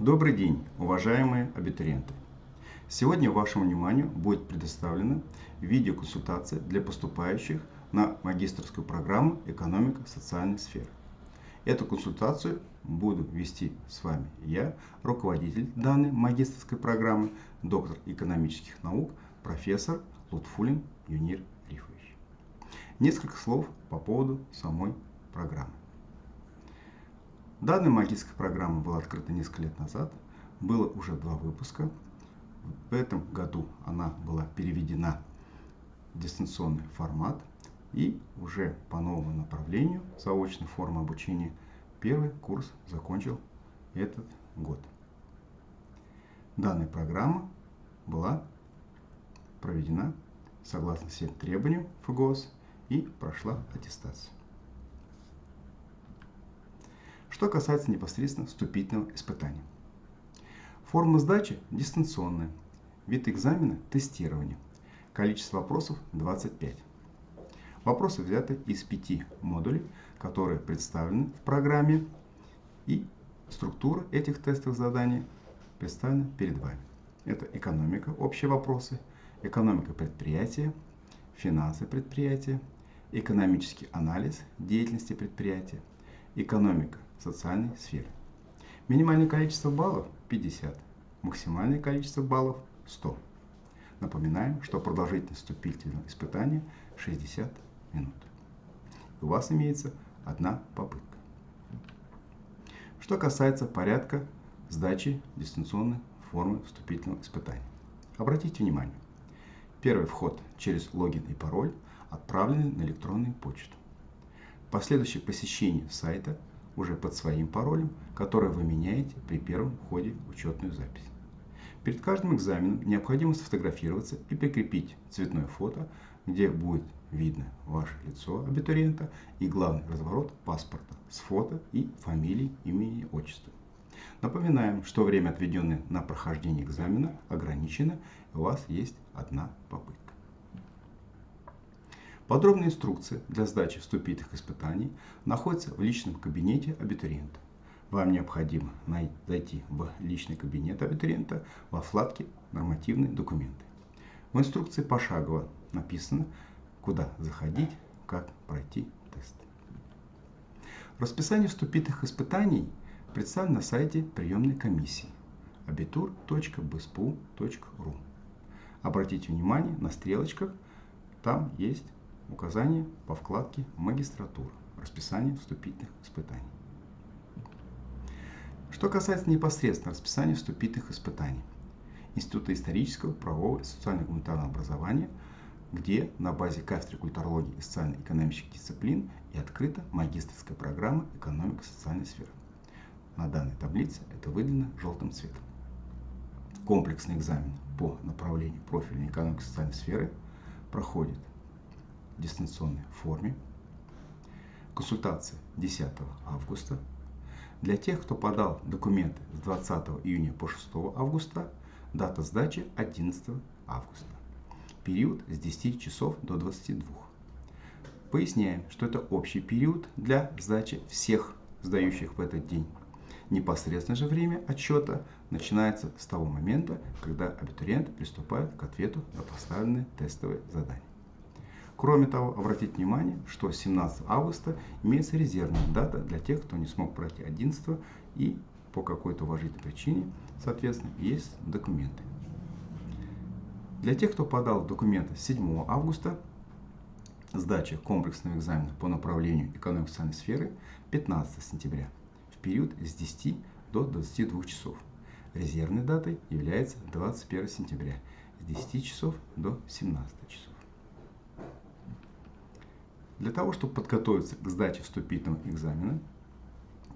Добрый день, уважаемые абитуриенты! Сегодня вашему вниманию будет предоставлена видеоконсультация для поступающих на магистерскую программу «Экономика социальной сферы». Эту консультацию буду вести с вами я, руководитель данной магистерской программы, доктор экономических наук, профессор Лутфуллин Юнир Рифович. Несколько слов по поводу самой программы. Данная магистерская программа была открыта несколько лет назад, было уже 2 выпуска. В этом году она была переведена в дистанционный формат и уже по новому направлению заочной формы обучения первый курс закончил этот год. Данная программа была проведена согласно всем требованиям ФГОС и прошла аттестацию. Что касается непосредственно вступительного испытания. Форма сдачи дистанционная, вид экзамена тестирование. Количество вопросов 25. Вопросы взяты из 5 модулей, которые представлены в программе, и структура этих тестовых заданий представлена перед вами. Это экономика, общие вопросы, экономика предприятия, финансы предприятия, экономический анализ деятельности предприятия, экономика социальной сферы. Минимальное количество баллов 50, максимальное количество баллов 100. Напоминаем, что продолжительность вступительного испытания 60 минут. У вас имеется 1 попытка. Что касается порядка сдачи дистанционной формы вступительного испытания. Обратите внимание, первый вход через логин и пароль отправлены на электронную почту. Последующее посещение сайта уже под своим паролем, который вы меняете при первом входе в учетную запись. Перед каждым экзаменом необходимо сфотографироваться и прикрепить цветное фото, где будет видно ваше лицо абитуриента и главный разворот паспорта с фото и фамилией, имени, отчеством. Напоминаем, что время, отведенное на прохождение экзамена, ограничено, и у вас есть 1 попытка. Подробная инструкция для сдачи вступительных испытаний находится в личном кабинете абитуриента. Вам необходимо зайти в личный кабинет абитуриента во вкладке «Нормативные документы». В инструкции пошагово написано, куда заходить, как пройти тест. Расписание вступительных испытаний представлено на сайте приемной комиссии abitur.bspu.ru. Обратите внимание на стрелочках, там есть указание по вкладке «Магистратура», расписание вступительных испытаний. Что касается непосредственно расписания вступительных испытаний Института исторического, правового и социально-гуманитарного образования, где на базе кафедры культурологии и социально-экономических дисциплин и открыта магистерская программа «Экономика социальной сферы». На данной таблице это выделено желтым цветом. Комплексный экзамен по направлению профильной экономики социальной сферы проходит в дистанционной форме. Консультация 10 августа. Для тех, кто подал документы с 20 июня по 6 августа, дата сдачи 11 августа. Период с 10 часов до 22. Поясняем, что это общий период для сдачи всех сдающих в этот день. Непосредственное же время отсчета начинается с того момента, когда абитуриент приступает к ответу на поставленные тестовые задания. Кроме того, обратите внимание, что 17 августа имеется резервная дата для тех, кто не смог пройти 11 и по какой-то уважительной причине, соответственно, есть документы. Для тех, кто подал документы 7 августа, сдача комплексного экзамена по направлению экономики социальной сферы 15 сентября в период с 10 до 22 часов. Резервной датой является 21 сентября с 10 часов до 17 часов. Для того, чтобы подготовиться к сдаче вступительного экзамена,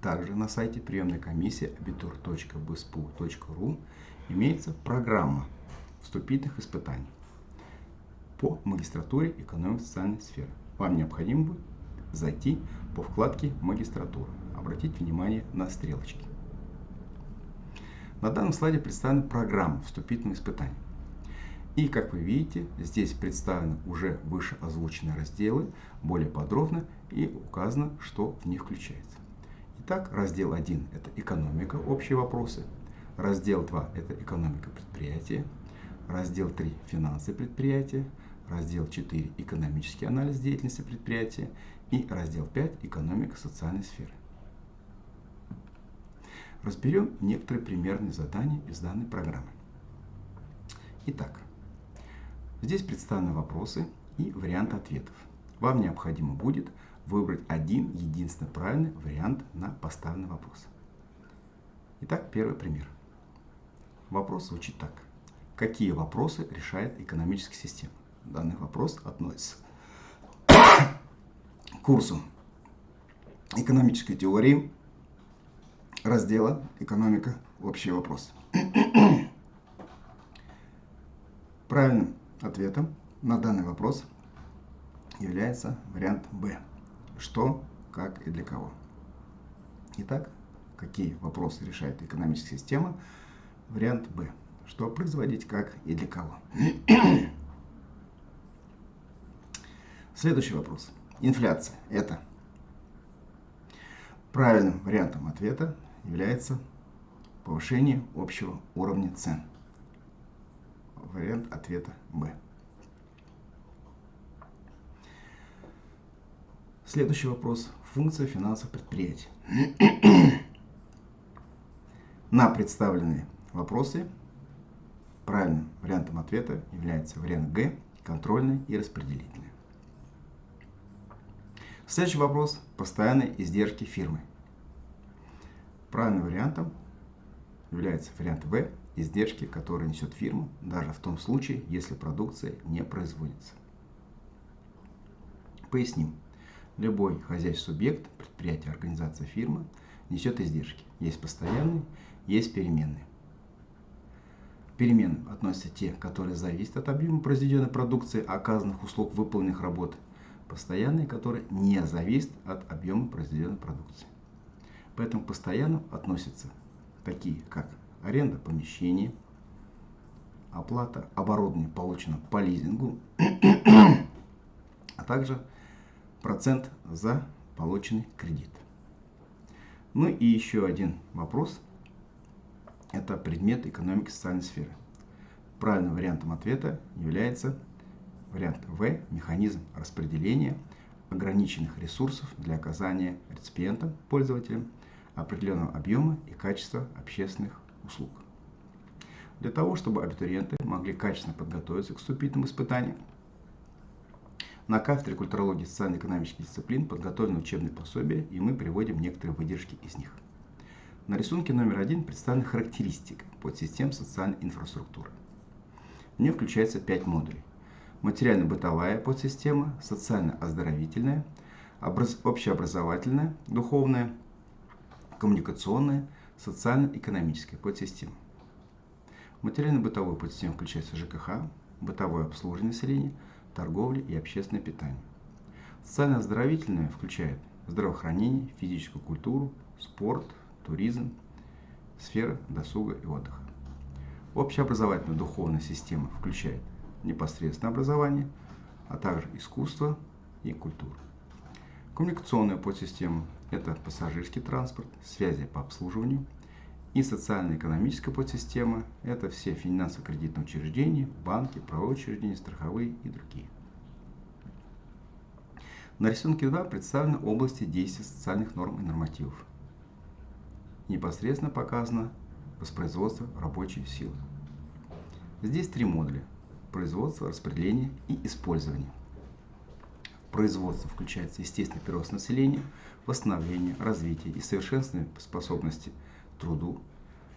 также на сайте приемной комиссии abitur.bspu.ru имеется программа вступительных испытаний по магистратуре экономики социальной сферы. Вам необходимо будет зайти по вкладке «Магистратура». Обратите внимание на стрелочки. На данном слайде представлена программа вступительного испытания. И, как вы видите, здесь представлены уже выше озвученные разделы более подробно и указано, что в них включается. Итак, раздел 1 – это экономика, общие вопросы. Раздел 2 – это экономика предприятия. Раздел 3 – финансы предприятия. Раздел 4 – экономический анализ деятельности предприятия. И раздел 5 – экономика социальной сферы. Разберем некоторые примерные задания из данной программы. Итак, здесь представлены вопросы и варианты ответов. Вам необходимо будет выбрать один единственный правильный вариант на поставленный вопрос. Итак, первый пример. Вопрос звучит так. Какие вопросы решает экономическая система? Данный вопрос относится к курсу экономической теории, раздела «Экономика. Общие вопросы». Правильным ответом на данный вопрос является вариант Б. Что, как и для кого. Итак, какие вопросы решает экономическая система? Вариант Б. Что производить, как и для кого. Следующий вопрос. Инфляция. Это правильным вариантом ответа является повышение общего уровня цен. Вариант ответа Б. Следующий вопрос. Функция финансовых предприятий. На представленные вопросы правильным вариантом ответа является вариант Г. Контрольный и распределительный. Следующий вопрос. Постоянные издержки фирмы. Правильным вариантом является вариант В. Издержки, которые несет фирма, даже в том случае, если продукция не производится. Поясним. Любой хозяйственный субъект, предприятие, организация, фирма несет издержки. Есть постоянные, есть переменные. К переменным относятся те, которые зависят от объема произведенной продукции, оказанных услуг, выполненных работ. Постоянные, которые не зависят от объема произведенной продукции. Поэтому к постоянным относятся такие, как аренда помещения, оплата оборудования, полученного по лизингу, а также процент за полученный кредит. Ну и еще один вопрос. Это предмет экономики социальной сферы. Правильным вариантом ответа является вариант В. Механизм распределения ограниченных ресурсов для оказания реципиентам, пользователям определенного объема и качества общественных услуг. Для того, чтобы абитуриенты могли качественно подготовиться к вступительным испытаниям, на кафедре культурологии и социально-экономических дисциплин подготовлены учебные пособия, и мы приводим некоторые выдержки из них. На рисунке номер 1 представлена характеристика подсистем социальной инфраструктуры. В нее включается 5 модулей. Материально-бытовая подсистема, социально-оздоровительная, общеобразовательная, духовная, коммуникационная, социально-экономическая подсистема. В материально-бытовую подсистему включается ЖКХ, бытовое обслуживание населения, торговля и общественное питание. Социально-оздоровительная включает здравоохранение, физическую культуру, спорт, туризм, сфера досуга и отдыха. Общеобразовательная духовная система включает непосредственное образование, а также искусство и культуру. Коммуникационная подсистема – это пассажирский транспорт, связи по обслуживанию. И социально-экономическая подсистема – это все финансово-кредитные учреждения, банки, правовые учреждения, страховые и другие. На рисунке 2 представлены области действия социальных норм и нормативов. Непосредственно показано воспроизводство рабочей силы. Здесь 3 модуля – производство, распределение и использование. Производство включается естественный прирост населения, восстановление, развитие и совершенствование способности к труду,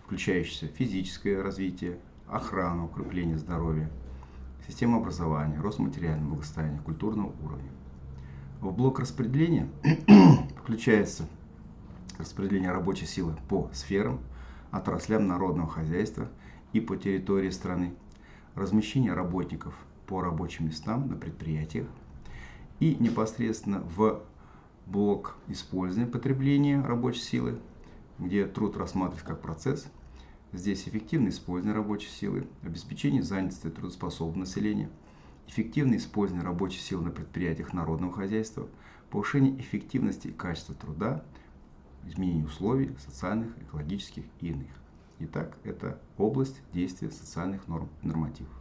включающееся физическое развитие, охрану, укрепление здоровья, система образования, рост материального благосостояния, культурного уровня. В блок распределения включается распределение рабочей силы по сферам, отраслям народного хозяйства и по территории страны, размещение работников по рабочим местам на предприятиях и непосредственно в блок использования потребления рабочей силы, где труд рассматривается как процесс. Здесь эффективное использование рабочей силы, обеспечение занятости трудоспособного населения, эффективное использование рабочей силы на предприятиях народного хозяйства, повышение эффективности и качества труда, изменение условий социальных, экологических и иных. Итак, это область действия социальных норм и нормативов.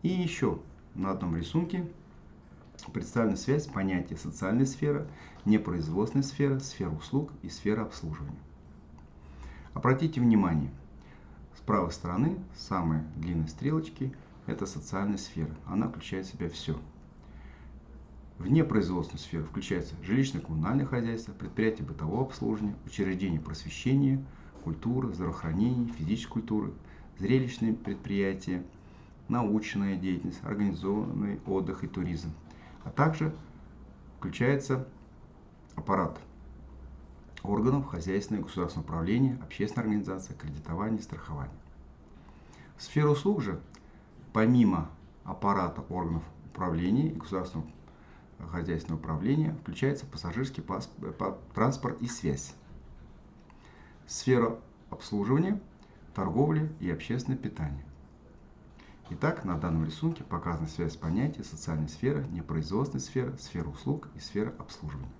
И еще на одном рисунке представлена связь понятия социальная сфера, непроизводственная сфера, сфера услуг и сфера обслуживания. Обратите внимание, с правой стороны самые длинные стрелочки – это социальная сфера. Она включает в себя все. В непроизводственную сферу включается жилищно-коммунальное хозяйство, предприятия бытового обслуживания, учреждения просвещения, культуры, здравоохранения, физической культуры, зрелищные предприятия, научная деятельность, организованный отдых и туризм. А также включается аппарат органов хозяйственного и государственного управления, общественной организации, кредитования и страхования. В сферу услуг же, помимо аппарата органов управления и государственного хозяйственного управления, включается пассажирский транспорт и связь. Сфера обслуживания, торговля и общественное питание. Итак, на данном рисунке показана связь понятий социальной сферы, непроизводственной сферы, сфера услуг и сфера обслуживания.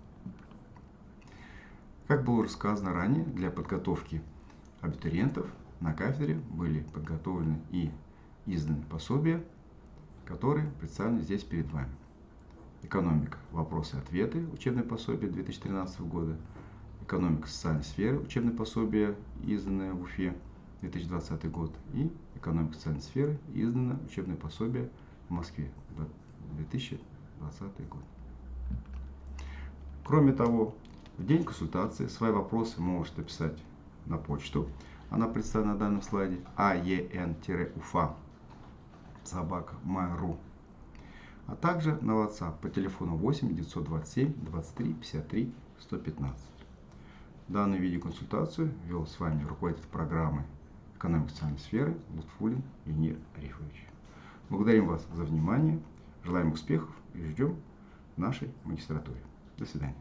Как было рассказано ранее, для подготовки абитуриентов на кафедре были подготовлены и изданы пособия, которые представлены здесь перед вами. Экономика, вопросы и ответы, учебное пособие 2013 года, экономика социальной сферы, учебное пособие, изданное в Уфе 2020 год, и экономика социальной сферы, изданное учебное пособие в Москве 2020 год. Кроме того, в день консультации свои вопросы можете написать на почту. Она представлена на данном слайде aen-ufa@mail.ru, а также на WhatsApp по телефону 8 927 23 53 115. Данную видеоконсультацию вел с вами руководитель программы экономики социальной сферы Лутфуллин Юнир Арифович. Благодарим вас за внимание, желаем успехов и ждем в нашей магистратуре. До свидания.